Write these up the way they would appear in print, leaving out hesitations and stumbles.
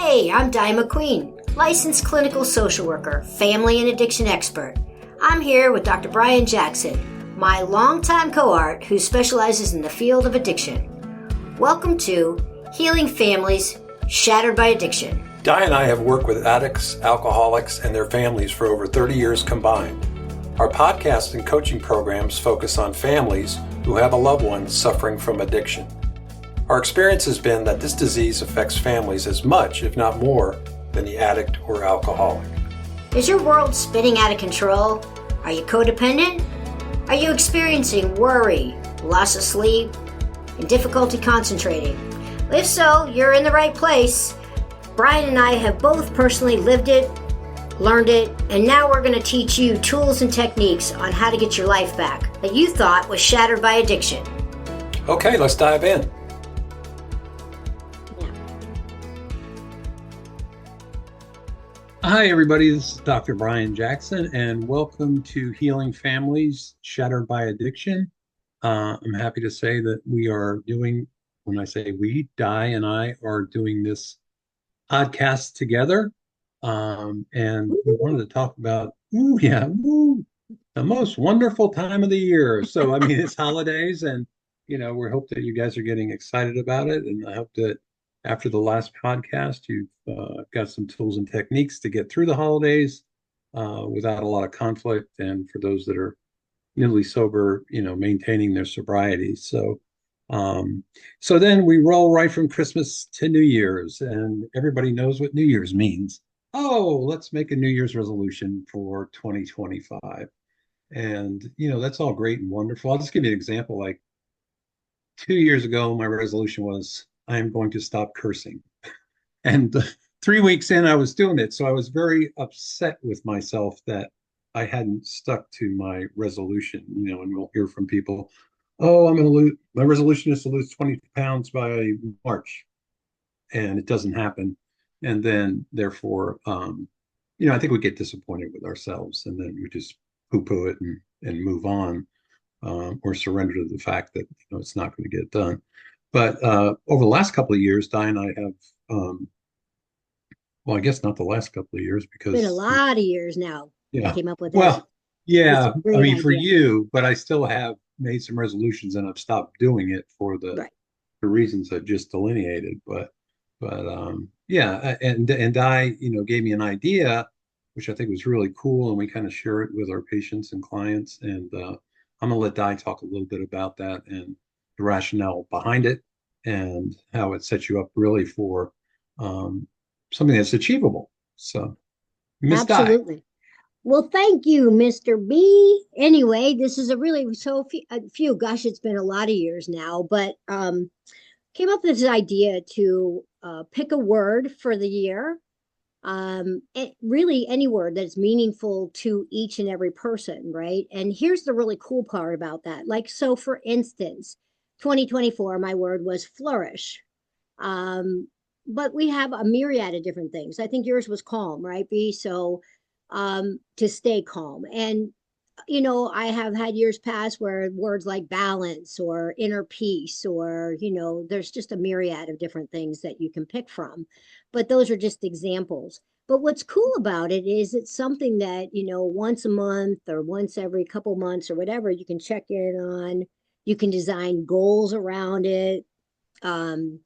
Hey, I'm Di McQueen, licensed clinical social worker, family and addiction expert. I'm here with Dr. Brian Jackson, my longtime cohort who specializes in the field of addiction. Welcome to Healing Families Shattered by Addiction. Di and I have worked with addicts, alcoholics, and their families for over 30 years combined. Our podcast and coaching programs focus on families who have a loved one suffering from addiction. Our experience has been that this disease affects families as much, if not more, than the addict or alcoholic. Is your world spinning out of control? Are you codependent? Are you experiencing worry, loss of sleep, and difficulty concentrating? If so, you're in the right place. Brian and I have both personally lived it, learned it, and now we're going to teach you tools and techniques on how to get your life back that you thought was shattered by addiction. Okay, let's dive in. Hi, everybody. This is Dr. Brian Jackson, and welcome to Healing Families Shattered by Addiction. I'm happy to say that we are doing, when I say we, Di and I are doing this podcast together. And we wanted to talk about, the most wonderful time of the year. So, I mean, it's holidays, and, we hope that you guys are getting excited about it. And I hope that after the last podcast, you've got some tools and techniques to get through the holidays without a lot of conflict. And for those that are newly sober, maintaining their sobriety. So then we roll right from Christmas to New Year's, and everybody knows what New Year's means. Oh, let's make a New Year's resolution for 2025. And, that's all great and wonderful. I'll just give you an example. Like 2 years ago, my resolution was, I am going to stop cursing. And 3 weeks in, I was doing it. So I was very upset with myself that I hadn't stuck to my resolution, and we'll hear from people, oh, I'm going to lose, my resolution is to lose 20 pounds by March. And it doesn't happen. And then therefore, I think we get disappointed with ourselves, and then we just poo-poo it and move on, or surrender to the fact that, it's not going to get done. But over the last couple of years, Di and I have, well, I guess not the last couple of years, because It's been a lot of years now. Yeah. I came up with Well, that. yeah, It's a great I mean, for idea. you, but I still have made some resolutions, and I've stopped doing it for Right. the reasons I've just delineated. But yeah, and Di, gave me an idea, which I think was really cool, and we kind of share it with our patients and clients. And I'm gonna let Di talk a little bit about that and the rationale behind it, and how it sets you up really for something that's achievable. So, Miss Di. Absolutely. Well, thank you, Mr. B. Anyway, this is a few, gosh, it's been a lot of years now, but came up with this idea to pick a word for the year. Really any word that's meaningful to each and every person, right? And here's the really cool part about that. Like, so for instance, 2024, my word was flourish. But we have a myriad of different things. I think yours was calm, right, B? So to stay calm. And, I have had years past where words like balance or inner peace, or, there's just a myriad of different things that you can pick from. But those are just examples. But what's cool about it is it's something that, once a month or once every couple months or whatever, you can check in on. You can design goals around it. Um,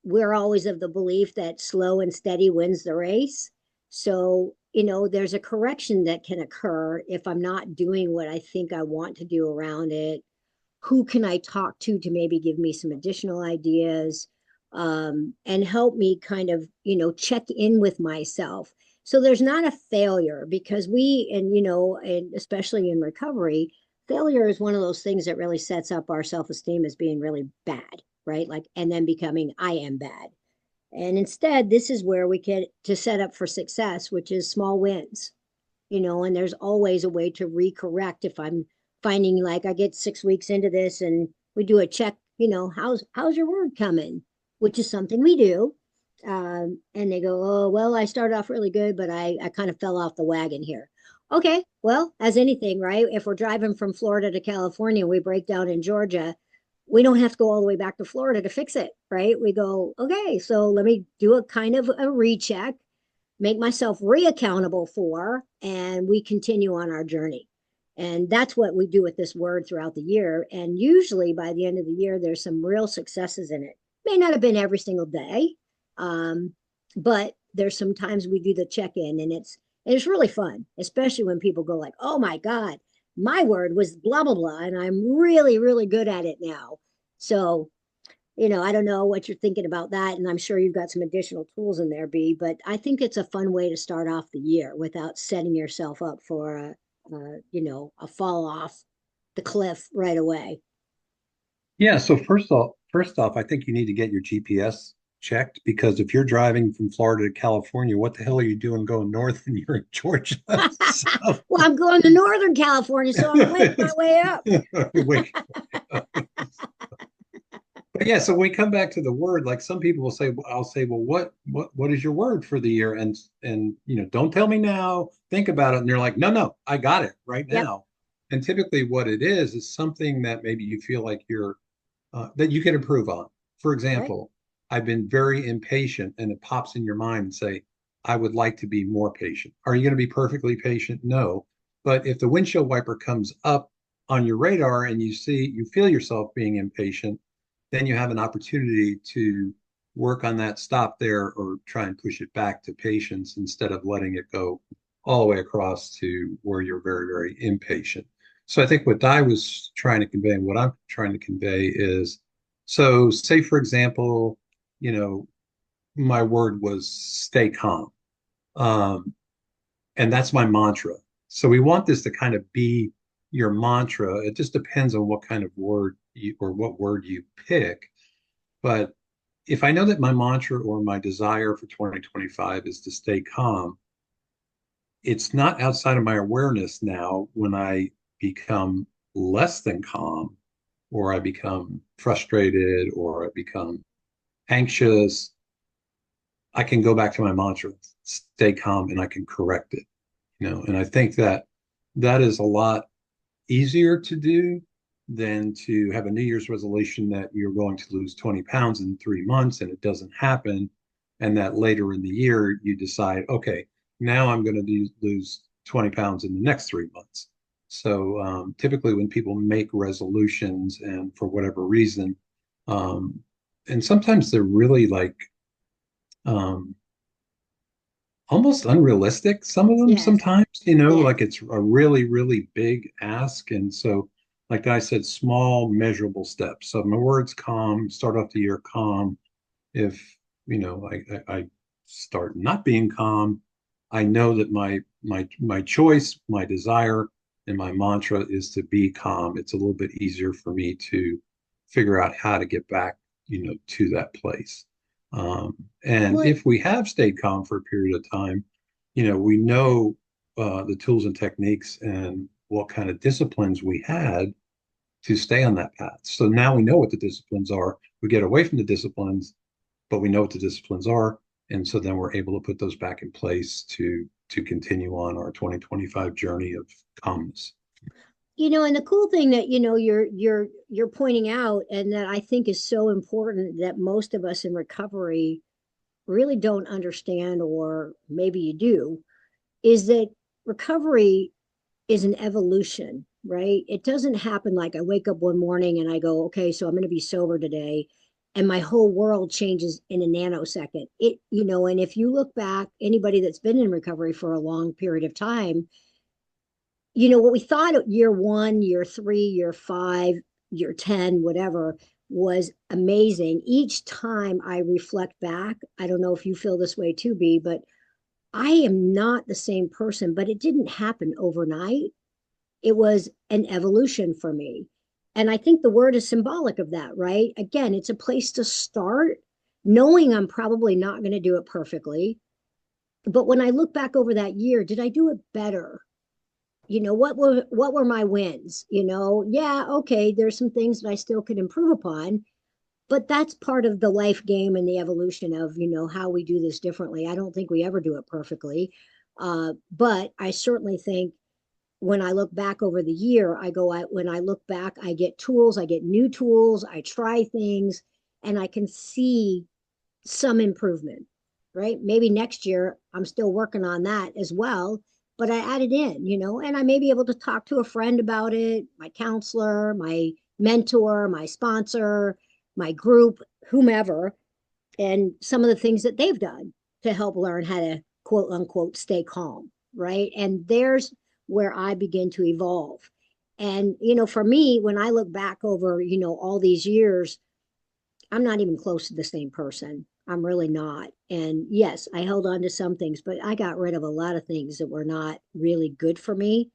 we're always of the belief that slow and steady wins the race. So, there's a correction that can occur if I'm not doing what I think I want to do around it. Who can I talk to maybe give me some additional ideas, and help me kind of, check in with myself. So there's not a failure, because and especially in recovery, failure is one of those things that really sets up our self-esteem as being really bad, right? Like, and then becoming, I am bad. And instead, this is where we get to set up for success, which is small wins, and there's always a way to recorrect. If I'm finding like I get 6 weeks into this and we do a check, how's your word coming, which is something we do. And they go, oh, well, I started off really good, but I kind of fell off the wagon here. Okay, well, as anything, right? If we're driving from Florida to California, we break down in Georgia, we don't have to go all the way back to Florida to fix it, right? We go, okay, so let me do a kind of a recheck, make myself re-accountable for, and we continue on our journey. And that's what we do with this word throughout the year. And usually by the end of the year, there's some real successes in it. May not have been every single day, um, but there's some times we do the check-in, and it's really fun, especially when people go like, "Oh my God, my word was blah blah blah," and I'm really really good at it now. So I don't know what you're thinking about that. And I'm sure you've got some additional tools in there, B, but I think it's a fun way to start off the year without setting yourself up for a fall off the cliff right away. Yeah, so first off, I think you need to get your GPS checked because if you're driving from Florida to California, what the hell are you doing going north and you're in Georgia? So Well, I'm going to Northern California, so I'm winning my way up. wait. But yeah, so when we come back to the word, like some people will say, I'll say, well, what is your word for the year? And don't tell me now, think about it. And they're like, no, no, I got it right Yep. now. And typically what it is something that maybe you feel like you're that you can improve on. For Right. example, I've been very impatient, and it pops in your mind and say, I would like to be more patient. Are you going to be perfectly patient? No. But if the windshield wiper comes up on your radar and you feel yourself being impatient, then you have an opportunity to work on that, stop there, or try and push it back to patience instead of letting it go all the way across to where you're very, very impatient. So I think what Di was trying to convey and what I'm trying to convey is, so say for example, you know, my word was stay calm. Um, and that's my mantra. So we want this to kind of be your mantra. It just depends on what kind of word or what word you pick. But if I know that my mantra or my desire for 2025 is to stay calm, it's not outside of my awareness now when I become less than calm, or I become frustrated, or I become anxious. I can go back to my mantra, stay calm, and I can correct it. And I think that that is a lot easier to do than to have a New Year's resolution that you're going to lose 20 pounds in 3 months and it doesn't happen. And that later in the year, you decide, okay, now I'm going to lose 20 pounds in the next 3 months. So typically, when people make resolutions and for whatever reason, um, and sometimes they're really like um, almost unrealistic, some of them Yes. sometimes, like Yes. it's a really, really big ask. And so, like I said, small, measurable steps. So my words calm, start off the year calm. If, I start not being calm, I know that my choice, my desire, and my mantra is to be calm. It's a little bit easier for me to figure out how to get back, to that place. And Well, if we have stayed calm for a period of time, we know the tools and techniques and what kind of disciplines we had to stay on that path. So now we know what the disciplines are. We get away from the disciplines, but we know what the disciplines are, and so then we're able to put those back in place to continue on our 2025 journey of calmness. and the cool thing that you're pointing out, and that I think is so important that most of us in recovery really don't understand, or maybe you do, is that recovery is an evolution, right? It doesn't happen like I wake up one morning and I go, okay, so I'm going to be sober today, and my whole world changes in a nanosecond. And if you look back, anybody that's been in recovery for a long period of time, what we thought at year one, year three, year five, year 10, whatever, was amazing. Each time I reflect back, I don't know if you feel this way too, B, but I am not the same person, but it didn't happen overnight. It was an evolution for me. And I think the word is symbolic of that, right? Again, it's a place to start, knowing I'm probably not going to do it perfectly. But when I look back over that year, did I do it better? What were my wins? Yeah, okay, there's some things that I still could improve upon, but that's part of the life game and the evolution of how we do this differently. I don't think we ever do it perfectly, but I certainly think when I look back over the year, when I look back, I get tools, I get new tools, I try things, and I can see some improvement, right? Maybe next year I'm still working on that as well, but I added in, and I may be able to talk to a friend about it, my counselor, my mentor, my sponsor, my group, whomever, and some of the things that they've done to help learn how to quote unquote stay calm, right? And there's where I begin to evolve. And, for me, when I look back over, all these years, I'm not even close to the same person. I'm really not. And yes, I held on to some things, but I got rid of a lot of things that were not really good for me.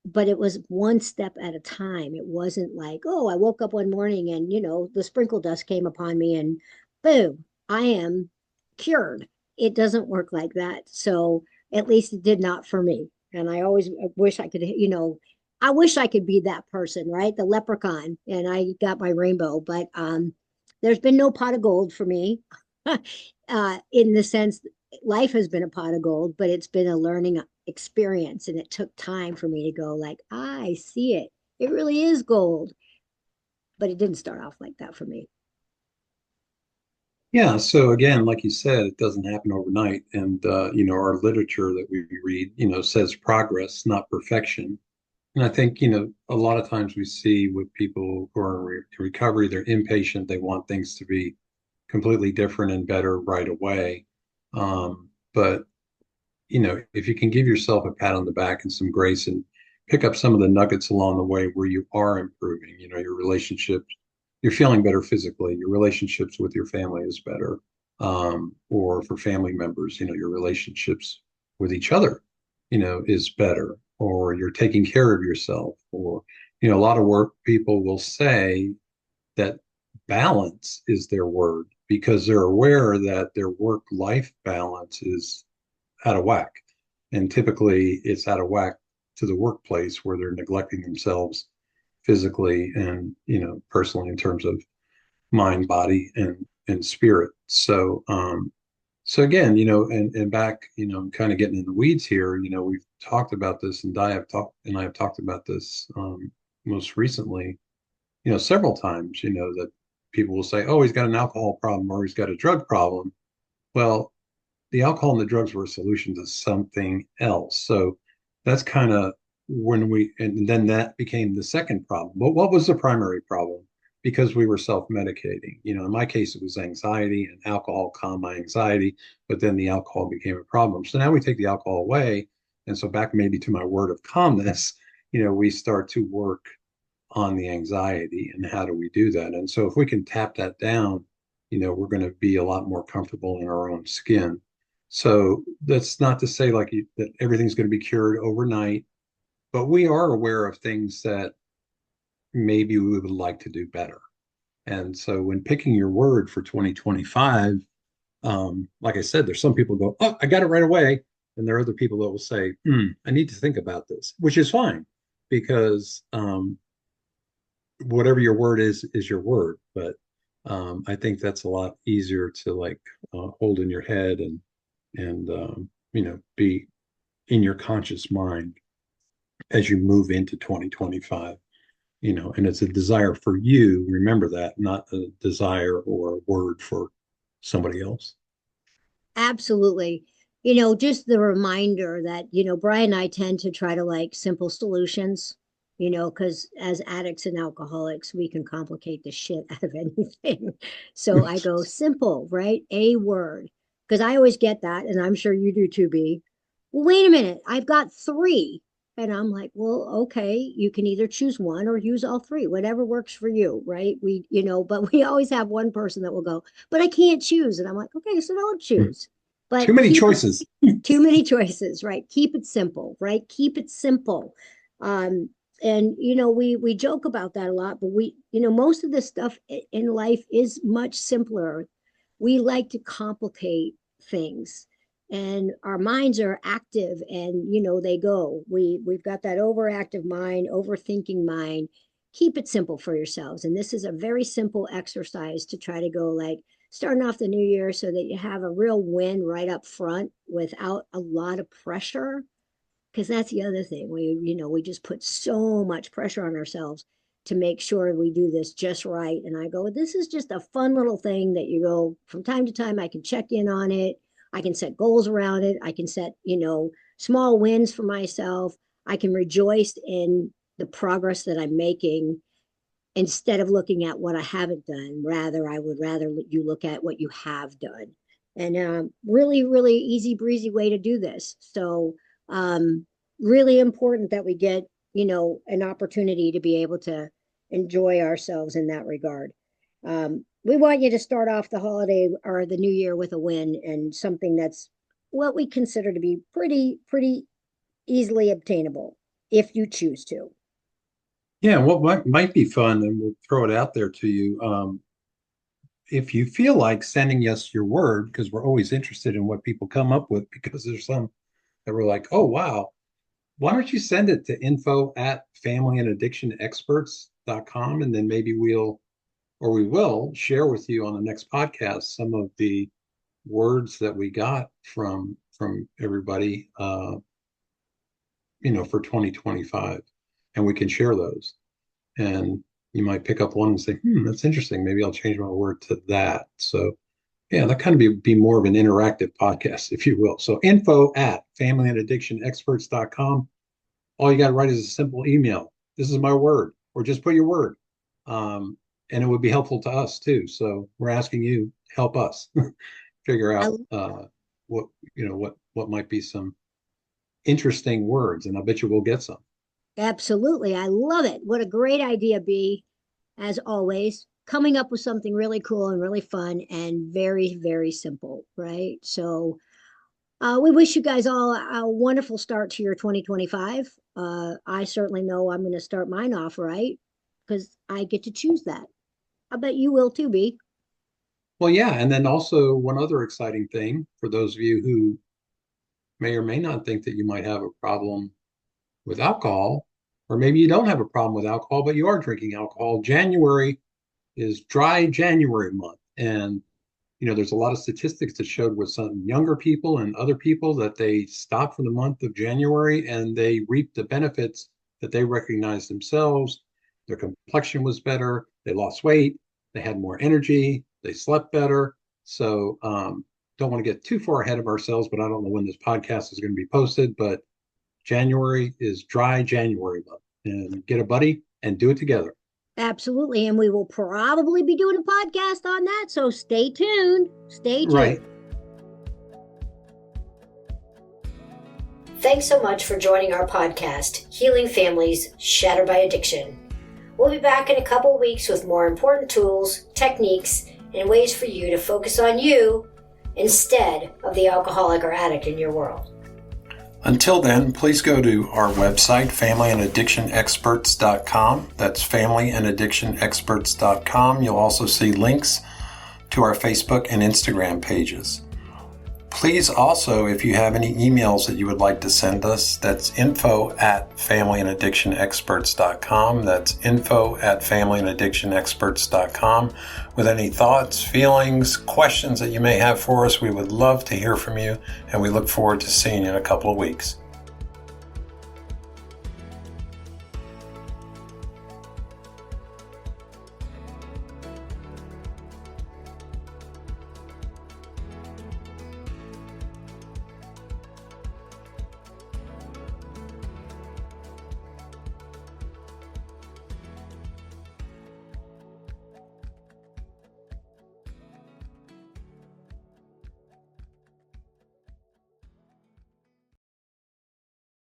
But it was one step at a time. It wasn't like, oh, I woke up one morning and, the sprinkle dust came upon me and boom, I am cured. It doesn't work like that. So at least it did not for me. And I always wish I could, I wish I could be that person, right? The leprechaun. And I got my rainbow, but there's been no pot of gold for me. In the sense life has been a pot of gold, but it's been a learning experience, and it took time for me to go like, I see it. It really is gold. But it didn't start off like that for me. Yeah, so again, like you said, it doesn't happen overnight. And our literature that we read, says progress, not perfection. And I think, a lot of times we see with people who are in recovery, they're impatient. They want things to be completely different and better right away. But if you can give yourself a pat on the back and some grace and pick up some of the nuggets along the way where you are improving, your relationships, you're feeling better physically, your relationships with your family is better. Or for family members, your relationships with each other, is better, or you're taking care of yourself, or, a lot of work people will say that balance is their word because they're aware that their work life balance is out of whack. And typically it's out of whack to the workplace where they're neglecting themselves physically and, personally in terms of mind, body, and spirit. So again, and back, I'm kind of getting in the weeds here. We've talked about this, and I have talked about this most recently, several times. That people will say, "Oh, he's got an alcohol problem or he's got a drug problem." Well, the alcohol and the drugs were a solution to something else. So that's kind of and then that became the second problem. But what was the primary problem? Because we were self-medicating. In my case, it was anxiety, and alcohol calmed my anxiety, but then the alcohol became a problem. So now we take the alcohol away. And so back maybe to my word of calmness, we start to work on the anxiety and how do we do that? And so if we can tap that down, we're going to be a lot more comfortable in our own skin. So that's not to say that everything's going to be cured overnight, but we are aware of things that maybe we would like to do better. And so when picking your word for 2025, like I said, there's some people go, oh, I got it right away. And there are other people that will say, I need to think about this, which is fine because whatever your word is your word. But I think that's a lot easier to hold in your head and be in your conscious mind as you move into 2025. And it's a desire for you. Remember that, not a desire or a word for somebody else. Absolutely. Just the reminder that, Brian and I tend to try to like simple solutions, because as addicts and alcoholics, we can complicate the shit out of anything. So I go simple, right? A word. Because I always get that, and I'm sure you do too, B. Well, wait a minute. I've got three. And I'm like, well, okay, you can either choose one or use all three, whatever works for you, right? But we always have one person that will go, but I can't choose. And I'm like, okay, so don't choose. Too But many keep it choices. too many choices, right? Keep it simple, right? Keep it simple. Um, and we joke about that a lot, but most of the stuff in life is much simpler. We like to complicate things, and our minds are active, and they go. We've got that overactive mind, overthinking mind. Keep it simple for yourselves, and this is a very simple exercise to try to go like starting off the new year so that you have a real win right up front without a lot of pressure. because that's the other thing. We just put so much pressure on ourselves to make sure we do this just right. And I go, this is just a fun little thing that you go from time to time. I can check in on it. I can set goals around it. I can set, small wins for myself. I can rejoice in the progress that I'm making instead of looking at what I haven't done. I would rather you look at what you have done. And really, really easy breezy way to do this. So, really important that we get, an opportunity to be able to enjoy ourselves in that regard. We want you to start off the holiday or the new year with a win and something that's what we consider to be pretty easily obtainable if you choose to. Yeah, what might be fun, and we'll throw it out there to you. If you feel like sending us your word, because we're always interested in what people come up with, because there's some that we're like, oh, wow, why don't you send it to info@familyandaddictionexperts.com, and then maybe we will share with you on the next podcast some of the words that we got from everybody, for 2025, and we can share those. And you might pick up one and say, that's interesting. Maybe I'll change my word to that. So yeah, that kind of be more of an interactive podcast, if you will. So info@familyandaddictionexperts.com. All you got to write is a simple email. This is my word, or just put your word. And it would be helpful to us too. So we're asking you, help us figure I, out what might be some interesting words. And I bet you we'll get some. Absolutely. I love it. What a great idea, B, as always. Coming up with something really cool and really fun and very, very simple, right? So we wish you guys all a wonderful start to your 2025. I certainly know I'm going to start mine off right because I get to choose that. I bet you will too, B. Well, yeah. And then also one other exciting thing for those of you who may or may not think that you might have a problem with alcohol, or maybe you don't have a problem with alcohol, but you are drinking alcohol. January is dry January month. And, there's a lot of statistics that showed with some younger people and other people that they stopped for the month of January and they reaped the benefits that they recognized themselves. Their complexion was better. They lost weight. They had more energy. They slept better. So, don't want to get too far ahead of ourselves, but I don't know when this podcast is going to be posted, but January is dry January month, and get a buddy and do it together. Absolutely. And we will probably be doing a podcast on that. So stay tuned. Stay tuned. Right. Thanks so much for joining our podcast, Healing Families Shattered by Addiction. We'll be back in a couple of weeks with more important tools, techniques, and ways for you to focus on you instead of the alcoholic or addict in your world. Until then, please go to our website, familyandaddictionexperts.com. That's familyandaddictionexperts.com. You'll also see links to our Facebook and Instagram pages. Please also, if you have any emails that you would like to send us, that's info@familyandaddictionexperts.com. That's info@familyandaddictionexperts.com. With any thoughts, feelings, questions that you may have for us, we would love to hear from you, and we look forward to seeing you in a couple of weeks.